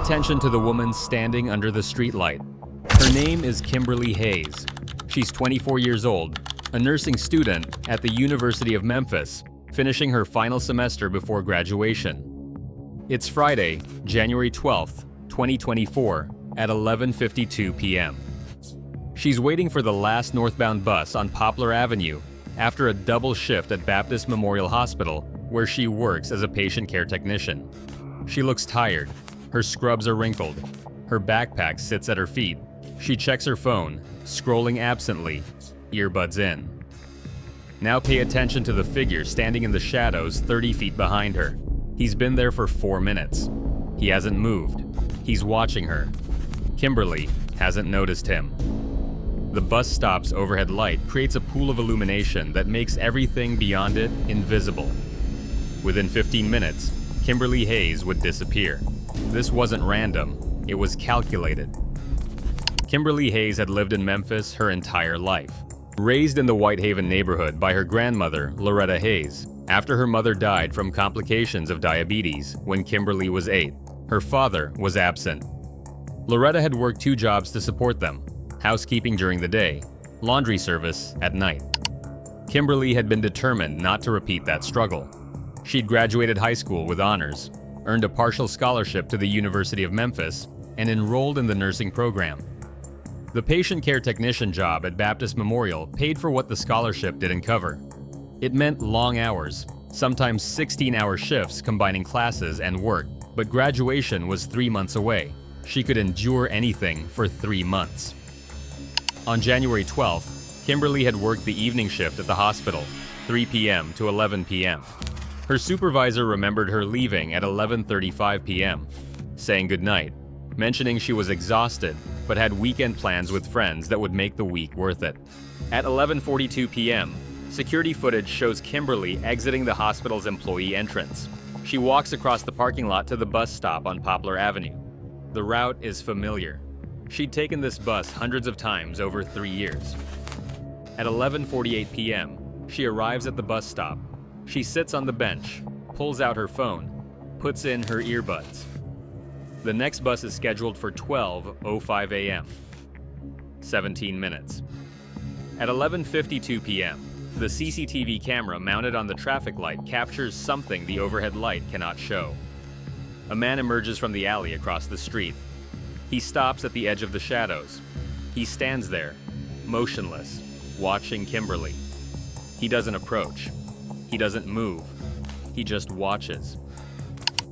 attention to the woman standing under the streetlight. Her name is Kimberly Hayes. She's 24 years old, a nursing student at the University of Memphis, finishing her final semester before graduation. It's Friday, January 12th, 2024, at 11:52 p.m. She's waiting for the last northbound bus on Poplar Avenue after a double shift at Baptist Memorial Hospital, where she works as a patient care technician. She looks tired. Her scrubs are wrinkled. Her backpack sits at her feet. She checks her phone, scrolling absently, earbuds in. Now pay attention to the figure standing in the shadows 30 feet behind her. He's been there for 4 minutes. He hasn't moved. He's watching her. Kimberly hasn't noticed him. The bus stop's overhead light creates a pool of illumination that makes everything beyond it invisible. Within 15 minutes, Kimberly Hayes would disappear. This wasn't random, it was calculated. Kimberly Hayes had lived in Memphis her entire life. Raised in the Whitehaven neighborhood by her grandmother, Loretta Hayes, after her mother died from complications of diabetes when Kimberly was 8, her father was absent. Loretta had worked 2 jobs to support them: housekeeping during the day, laundry service at night. Kimberly had been determined not to repeat that struggle. She'd graduated high school with honors, earned a partial scholarship to the University of Memphis, and enrolled in the nursing program. The patient care technician job at Baptist Memorial paid for what the scholarship didn't cover. It meant long hours, sometimes 16-hour shifts combining classes and work, but graduation was 3 months away. She could endure anything for 3 months. On January 12th, Kimberly had worked the evening shift at the hospital, 3 p.m. to 11 p.m. Her supervisor remembered her leaving at 11:35 p.m., saying goodnight, mentioning she was exhausted but had weekend plans with friends that would make the week worth it. At 11:42 p.m., security footage shows Kimberly exiting the hospital's employee entrance. She walks across the parking lot to the bus stop on Poplar Avenue. The route is familiar. She'd taken this bus hundreds of times over 3 years. At 11:48 p.m., she arrives at the bus stop. She sits on the bench, pulls out her phone, puts in her earbuds. The next bus is scheduled for 12:05 a.m. 17 minutes. At 11:52 p.m., the CCTV camera mounted on the traffic light captures something the overhead light cannot show. A man emerges from the alley across the street. He stops at the edge of the shadows. He stands there, motionless, watching Kimberly. He doesn't approach. He doesn't move. He just watches.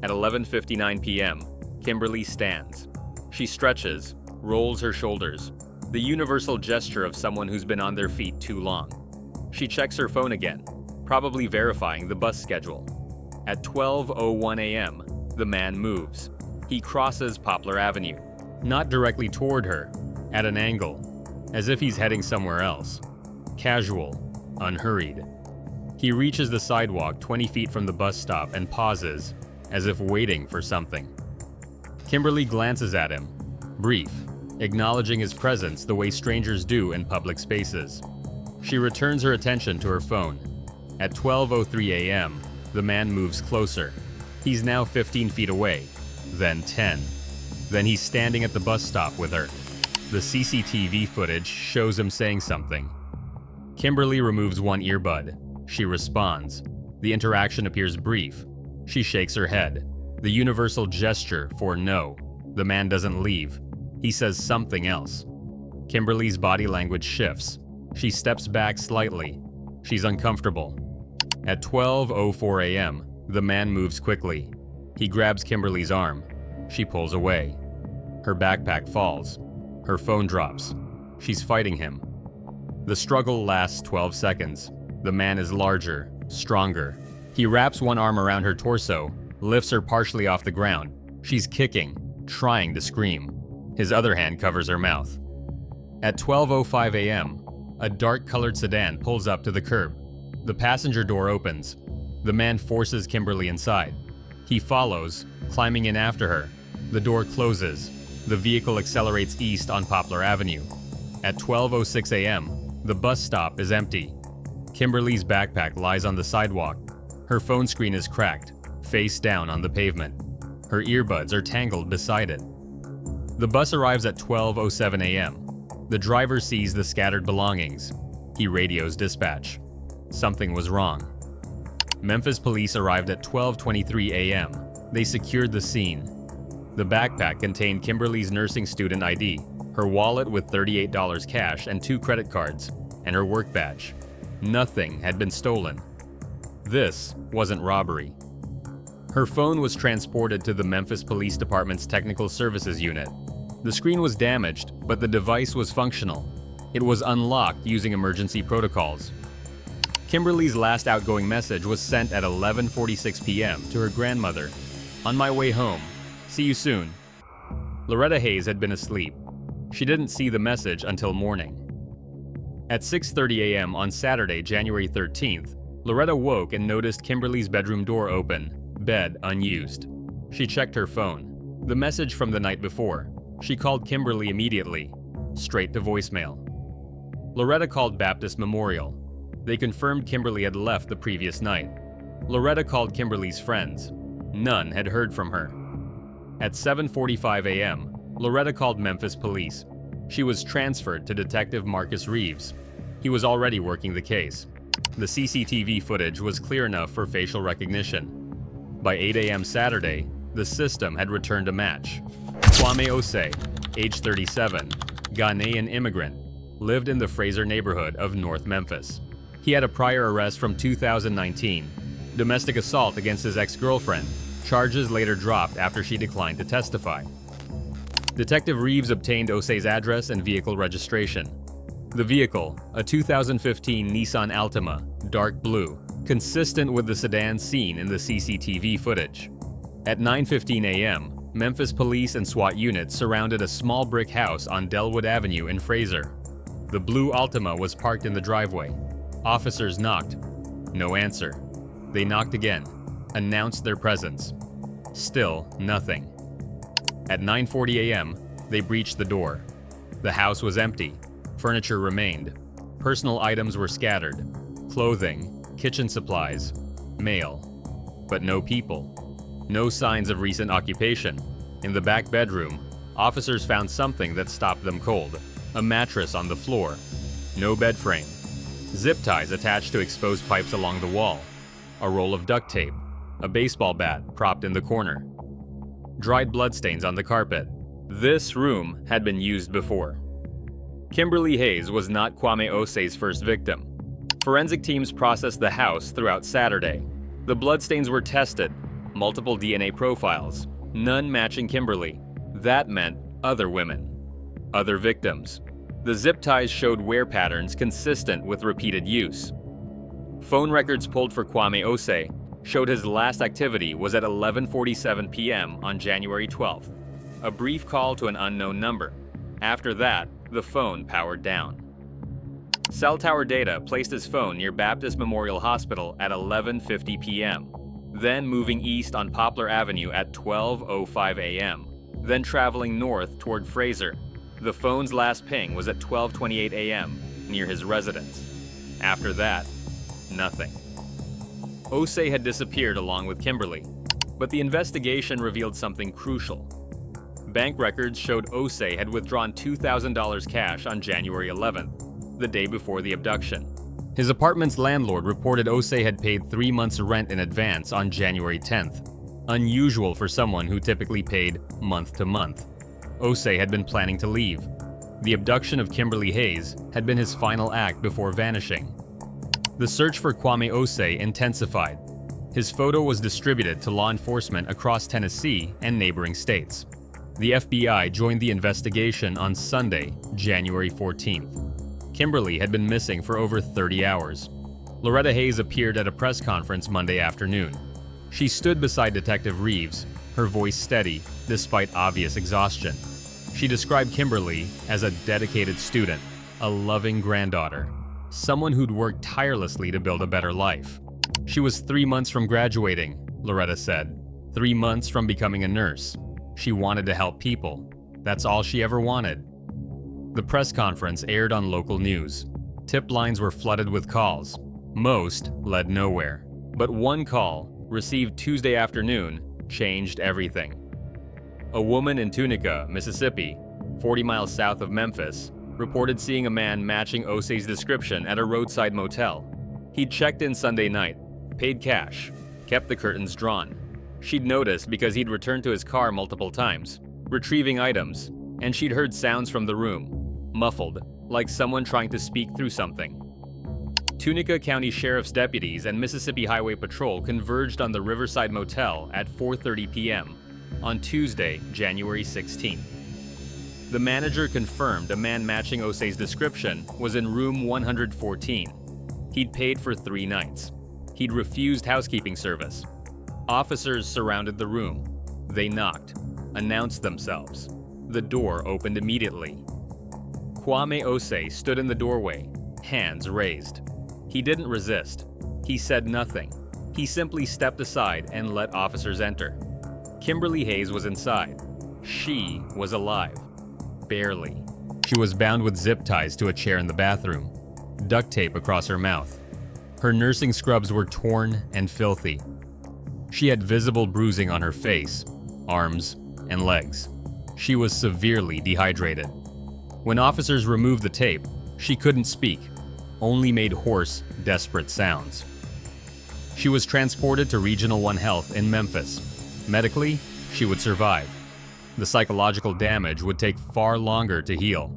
At 11:59 p.m., Kimberly stands. She stretches, rolls her shoulders, the universal gesture of someone who's been on their feet too long. She checks her phone again, probably verifying the bus schedule. At 12:01 a.m., the man moves. He crosses Poplar Avenue, not directly toward her, at an angle, as if he's heading somewhere else. Casual, unhurried. He reaches the sidewalk 20 feet from the bus stop and pauses, as if waiting for something. Kimberly glances at him, brief, acknowledging his presence the way strangers do in public spaces. She returns her attention to her phone. At 12:03 a.m., the man moves closer. He's now 15 feet away, then 10. Then he's standing at the bus stop with her. The CCTV footage shows him saying something. Kimberly removes one earbud. She responds. The interaction appears brief. She shakes her head. The universal gesture for no. The man doesn't leave. He says something else. Kimberly's body language shifts. She steps back slightly. She's uncomfortable. At 12:04 a.m., the man moves quickly. He grabs Kimberly's arm. She pulls away. Her backpack falls. Her phone drops. She's fighting him. The struggle lasts 12 seconds. The man is larger, stronger. He wraps one arm around her torso, lifts her partially off the ground. She's kicking, trying to scream. His other hand covers her mouth. At 12:05 a.m., a dark-colored sedan pulls up to the curb. The passenger door opens. The man forces Kimberly inside. He follows, climbing in after her. The door closes. The vehicle accelerates east on Poplar Avenue. At 12:06 a.m., the bus stop is empty. Kimberly's backpack lies on the sidewalk. Her phone screen is cracked, face down on the pavement. Her earbuds are tangled beside it. The bus arrives at 12:07 a.m. The driver sees the scattered belongings. He radios dispatch. Something was wrong. Memphis police arrived at 12:23 a.m. They secured the scene. The backpack contained Kimberly's nursing student ID, her wallet with $38 cash and 2 credit cards, and her work badge. Nothing had been stolen. This wasn't robbery. Her phone was transported to the Memphis Police Department's Technical Services Unit. The screen was damaged, but the device was functional. It was unlocked using emergency protocols. Kimberly's last outgoing message was sent at 11:46 p.m. to her grandmother. "On my way home. See you soon." Loretta Hayes had been asleep. She didn't see the message until morning. At 6:30 a.m. on Saturday, January 13th, Loretta woke and noticed Kimberly's bedroom door open, bed unused. She checked her phone. The message from the night before. She called Kimberly immediately, straight to voicemail. Loretta called Baptist Memorial. They confirmed Kimberly had left the previous night. Loretta called Kimberly's friends. None had heard from her. At 7:45 a.m., Loretta called Memphis police. She was transferred to Detective Marcus Reeves. He was already working the case. The CCTV footage was clear enough for facial recognition. By 8 a.m. Saturday, the system had returned a match. Kwame Osei, age 37, Ghanaian immigrant, lived in the Fraser neighborhood of North Memphis. He had a prior arrest from 2019, domestic assault against his ex-girlfriend, charges later dropped after she declined to testify. Detective Reeves obtained Osei's address and vehicle registration. The vehicle, a 2015 Nissan Altima, dark blue, consistent with the sedan seen in the CCTV footage. At 9:15 a.m., Memphis police and SWAT units surrounded a small brick house on Delwood Avenue in Fraser. The blue Altima was parked in the driveway. Officers knocked. No answer. They knocked again, announced their presence. Still nothing. At 9:40 a.m., they breached the door. The house was empty. Furniture remained. Personal items were scattered. Clothing, kitchen supplies, mail. But no people. No signs of recent occupation. In the back bedroom, officers found something that stopped them cold. A mattress on the floor. No bed frame. Zip ties attached to exposed pipes along the wall. A roll of duct tape. A baseball bat propped in the corner. Dried bloodstains on the carpet. This room had been used before. Kimberly Hayes was not Kwame Osei's first victim. Forensic teams processed the house throughout Saturday. The bloodstains were tested. Multiple DNA profiles. None matching Kimberly. That meant other women. Other victims. The zip ties showed wear patterns consistent with repeated use. Phone records pulled for Kwame Osei showed his last activity was at 11:47 p.m. on January 12th. A brief call to an unknown number. After that, the phone powered down. Cell tower data placed his phone near Baptist Memorial Hospital at 11:50 p.m., then moving east on Poplar Avenue at 12:05 a.m., then traveling north toward Fraser. The phone's last ping was at 12:28 a.m. near his residence. After that, nothing. Osei had disappeared along with Kimberly, but the investigation revealed something crucial. Bank records showed Osei had withdrawn $2,000 cash on January 11th, the day before the abduction. His apartment's landlord reported Osei had paid 3 months' rent in advance on January 10th, unusual for someone who typically paid month to month. Osei had been planning to leave. The abduction of Kimberly Hayes had been his final act before vanishing. The search for Kwame Osei intensified. His photo was distributed to law enforcement across Tennessee and neighboring states. The FBI joined the investigation on Sunday, January 14th. Kimberly had been missing for over 30 hours. Loretta Hayes appeared at a press conference Monday afternoon. She stood beside Detective Reeves, her voice steady despite obvious exhaustion. She described Kimberly as a dedicated student, a loving granddaughter, someone who'd worked tirelessly to build a better life. She was 3 months from graduating, Loretta said, 3 months from becoming a nurse. She wanted to help people. That's all she ever wanted. The press conference aired on local news. Tip lines were flooded with calls. Most led nowhere. But one call, received Tuesday afternoon, changed everything. A woman in Tunica, Mississippi, 40 miles south of Memphis, reported seeing a man matching Osei's description at a roadside motel. He'd checked in Sunday night, paid cash, kept the curtains drawn. She'd noticed because he'd returned to his car multiple times, retrieving items, and she'd heard sounds from the room, muffled, like someone trying to speak through something. Tunica County Sheriff's deputies and Mississippi Highway Patrol converged on the Riverside Motel at 4:30 p.m. on Tuesday, January 16th. The manager confirmed a man matching Osei's description was in room 114. He'd paid for 3 nights. He'd refused housekeeping service. Officers surrounded the room. They knocked, announced themselves. The door opened immediately. Kwame Osei stood in the doorway, hands raised. He didn't resist. He said nothing. He simply stepped aside and let officers enter. Kimberly Hayes was inside. She was alive. Barely. She was bound with zip ties to a chair in the bathroom, duct tape across her mouth. Her nursing scrubs were torn and filthy. She had visible bruising on her face, arms, and legs. She was severely dehydrated. When officers removed the tape, she couldn't speak, only made hoarse, desperate sounds. She was transported to Regional 1 Health in Memphis. Medically, she would survive. The psychological damage would take far longer to heal.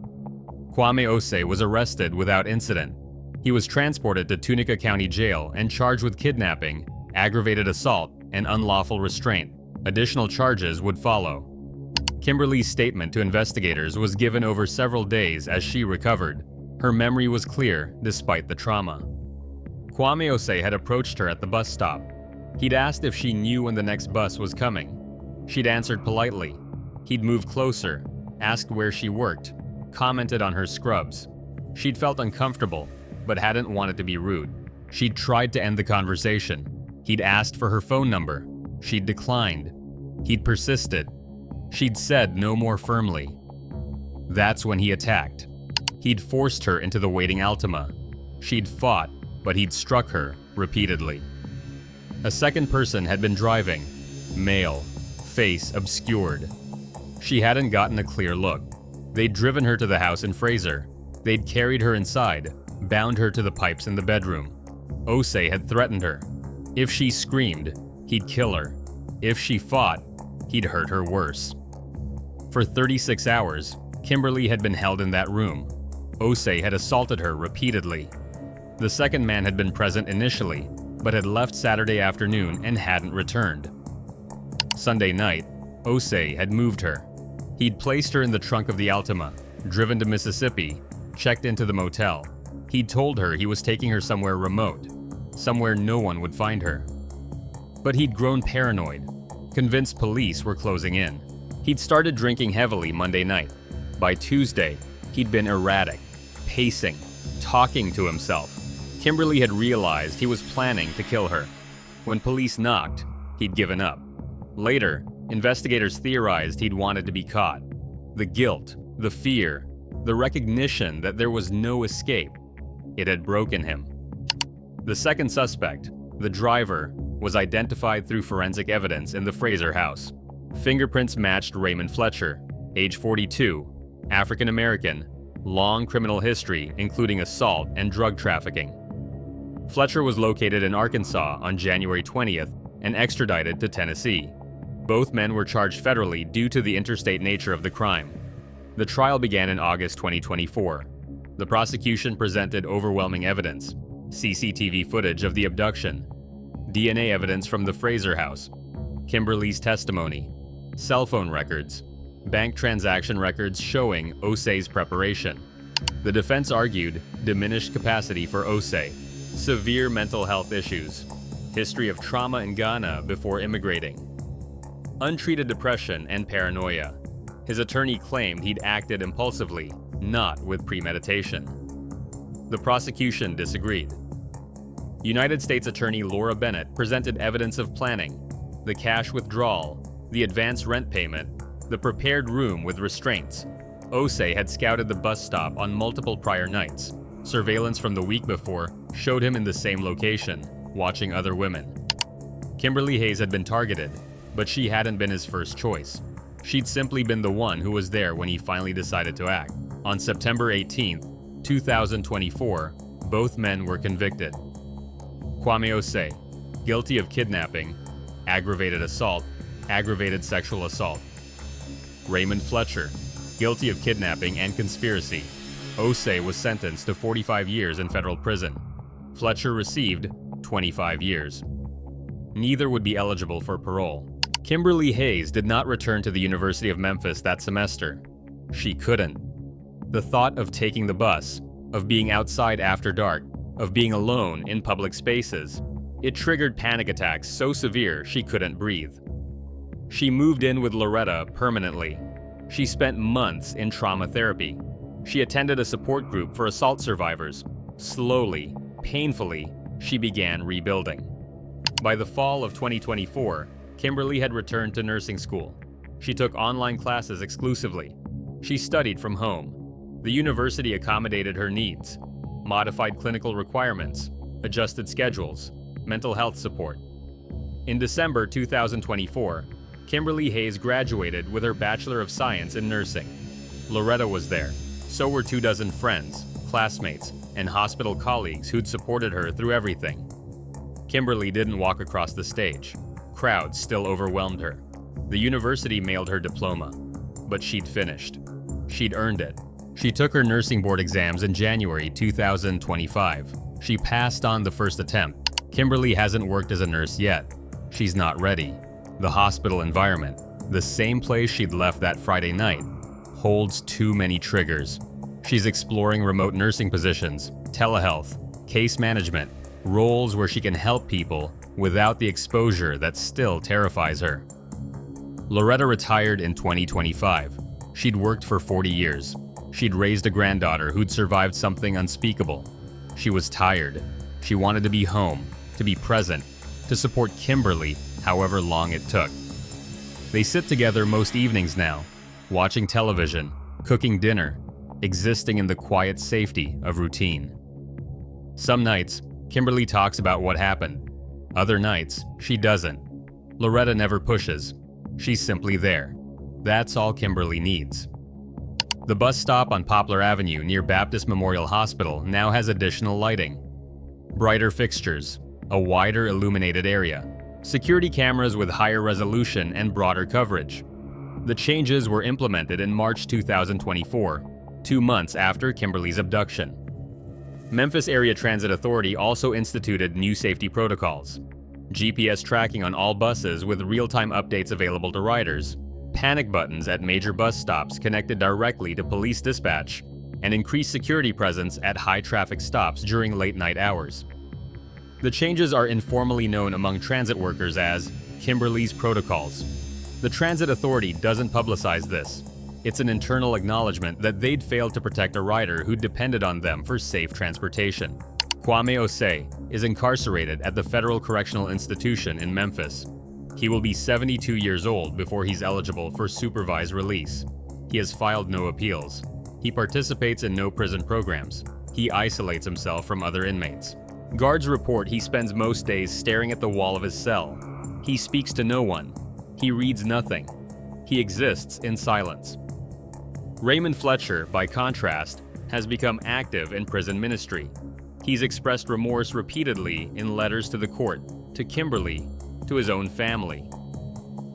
Kwame Osei was arrested without incident. He was transported to Tunica County Jail and charged with kidnapping, aggravated assault, and unlawful restraint. Additional charges would follow. Kimberly's statement to investigators was given over several days as she recovered. Her memory was clear despite the trauma. Kwame Osei had approached her at the bus stop. He'd asked if she knew when the next bus was coming. She'd answered politely. He'd moved closer, asked where she worked, commented on her scrubs. She'd felt uncomfortable, but hadn't wanted to be rude. She'd tried to end the conversation. He'd asked for her phone number. She'd declined. He'd persisted. She'd said no more firmly. That's when he attacked. He'd forced her into the waiting Altima. She'd fought, but he'd struck her repeatedly. A second person had been driving, male, face obscured. She hadn't gotten a clear look. They'd driven her to the house in Fraser. They'd carried her inside, bound her to the pipes in the bedroom. Osei had threatened her. If she screamed, he'd kill her. If she fought, he'd hurt her worse. For 36 hours, Kimberly had been held in that room. Osei had assaulted her repeatedly. The second man had been present initially, but had left Saturday afternoon and hadn't returned. Sunday night, Osei had moved her. He'd placed her in the trunk of the Altima, driven to Mississippi, checked into the motel. He'd told her he was taking her somewhere remote, somewhere no one would find her. But he'd grown paranoid, convinced police were closing in. He'd started drinking heavily Monday night. By Tuesday, he'd been erratic, pacing, talking to himself. Kimberly had realized he was planning to kill her. When police knocked, he'd given up. Later, investigators theorized he'd wanted to be caught. The guilt, the fear, the recognition that there was no escape, it had broken him. The second suspect, the driver, was identified through forensic evidence in the Fraser house. Fingerprints matched Raymond Fletcher, age 42, African American, long criminal history including assault and drug trafficking. Fletcher was located in Arkansas on January 20th and extradited to Tennessee. Both men were charged federally due to the interstate nature of the crime. The trial began in August 2024. The prosecution presented overwhelming evidence: CCTV footage of the abduction, DNA evidence from the Fraser house, Kimberly's testimony, cell phone records, bank transaction records showing Osei's preparation. The defense argued diminished capacity for Osei, severe mental health issues, history of trauma in Ghana before immigrating, untreated depression and paranoia. His attorney claimed he'd acted impulsively, not with premeditation. The prosecution disagreed. United States Attorney Laura Bennett presented evidence of planning: the cash withdrawal, the advance rent payment, the prepared room with restraints. Osei had scouted the bus stop on multiple prior nights. Surveillance from the week before showed him in the same location, watching other women. Kimberly Hayes had been targeted, but she hadn't been his first choice. She'd simply been the one who was there when he finally decided to act. On September 18, 2024, both men were convicted. Kwame Osei, guilty of kidnapping, aggravated assault, aggravated sexual assault. Raymond Fletcher, guilty of kidnapping and conspiracy. Osei was sentenced to 45 years in federal prison. Fletcher received 25 years. Neither would be eligible for parole. Kimberly Hayes did not return to the University of Memphis that semester. She couldn't. The thought of taking the bus, of being outside after dark, of being alone in public spaces, it triggered panic attacks so severe she couldn't breathe. She moved in with Loretta permanently. She spent months in trauma therapy. She attended a support group for assault survivors. Slowly, painfully, she began rebuilding. By the fall of 2024, Kimberly had returned to nursing school. She took online classes exclusively. She studied from home. The university accommodated her needs, modified clinical requirements, adjusted schedules, mental health support. In December 2024, Kimberly Hayes graduated with her Bachelor of Science in Nursing. Loretta was there. So were 24 friends, classmates, and hospital colleagues who'd supported her through everything. Kimberly didn't walk across the stage. Crowds still overwhelmed her. The university mailed her diploma, but she'd finished. She'd earned it. She took her nursing board exams in January 2025. She passed on the first attempt. Kimberly hasn't worked as a nurse yet. She's not ready. The hospital environment, the same place she'd left that Friday night, holds too many triggers. She's exploring remote nursing positions, telehealth, case management, roles where she can help people without the exposure that still terrifies her. Loretta retired in 2025. She'd worked for 40 years. She'd raised a granddaughter who'd survived something unspeakable. She was tired. She wanted to be home, to be present, to support Kimberly however long it took. They sit together most evenings now, watching television, cooking dinner, existing in the quiet safety of routine. Some nights, Kimberly talks about what happened. Other nights, she doesn't. Loretta never pushes. She's simply there. That's all Kimberly needs. The bus stop on Poplar Avenue near Baptist Memorial Hospital now has additional lighting. Brighter fixtures, a wider illuminated area, security cameras with higher resolution and broader coverage. The changes were implemented in March 2024, 2 months after Kimberly's abduction. Memphis Area Transit Authority also instituted new safety protocols. GPS tracking on all buses with real-time updates available to riders, panic buttons at major bus stops connected directly to police dispatch, and increased security presence at high-traffic stops during late-night hours. The changes are informally known among transit workers as Kimberly's protocols. The Transit Authority doesn't publicize this. It's an internal acknowledgement that they'd failed to protect a rider who depended on them for safe transportation. Kwame Osei is incarcerated at the Federal Correctional Institution in Memphis. He will be 72 years old before he's eligible for supervised release. He has filed no appeals. He participates in no prison programs. He isolates himself from other inmates. Guards report he spends most days staring at the wall of his cell. He speaks to no one. He reads nothing. He exists in silence. Raymond Fletcher, by contrast, has become active in prison ministry. He's expressed remorse repeatedly in letters to the court, to Kimberly, to his own family.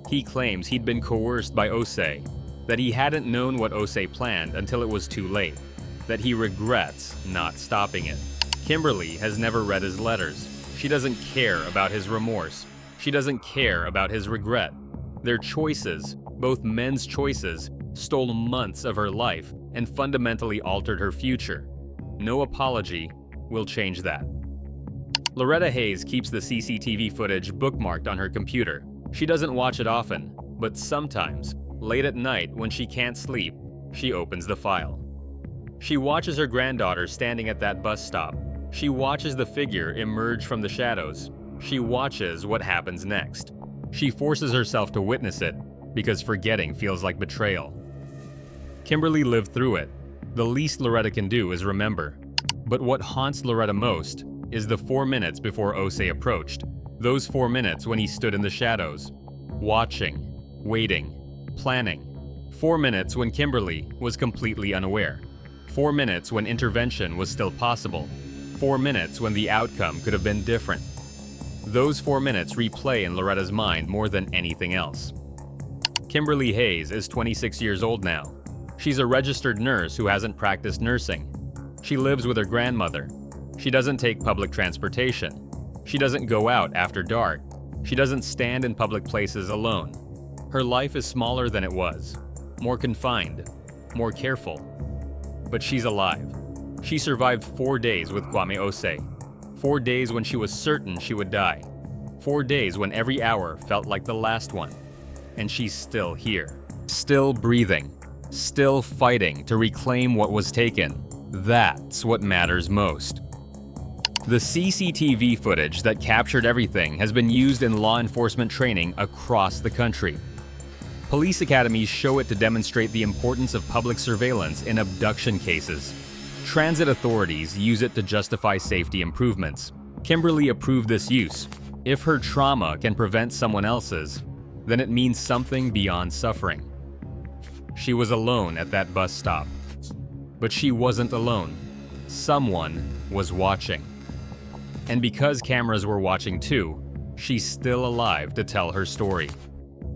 He claims he'd been coerced by Osei, that he hadn't known what Osei planned until it was too late, that he regrets not stopping it. Kimberly has never read his letters. She doesn't care about his remorse. She doesn't care about his regret. Their choices, both men's choices, stole months of her life and fundamentally altered her future. No apology will change that. Loretta Hayes keeps the CCTV footage bookmarked on her computer. She doesn't watch it often, but sometimes, late at night when she can't sleep, she opens the file. She watches her granddaughter standing at that bus stop. She watches the figure emerge from the shadows. She watches what happens next. She forces herself to witness it because forgetting feels like betrayal. Kimberly lived through it. The least Loretta can do is remember. But what haunts Loretta most is the 4 minutes before Osei approached. Those 4 minutes when he stood in the shadows, watching, waiting, planning. 4 minutes when Kimberly was completely unaware. 4 minutes when intervention was still possible. 4 minutes when the outcome could have been different. Those 4 minutes replay in Loretta's mind more than anything else. Kimberly Hayes is 26 years old now. She's a registered nurse who hasn't practiced nursing. She lives with her grandmother. She doesn't take public transportation. She doesn't go out after dark. She doesn't stand in public places alone. Her life is smaller than it was, more confined, more careful. But she's alive. She survived 4 days with Kwame Osei. 4 days when she was certain she would die. 4 days when every hour felt like the last one. And she's still here. Still breathing. Still fighting to reclaim what was taken. That's what matters most. The CCTV footage that captured everything has been used in law enforcement training across the country. Police academies show it to demonstrate the importance of public surveillance in abduction cases. Transit authorities use it to justify safety improvements. Kimberly approved this use. If her trauma can prevent someone else's, then it means something beyond suffering. She was alone at that bus stop. But she wasn't alone. Someone was watching. And because cameras were watching too, she's still alive to tell her story.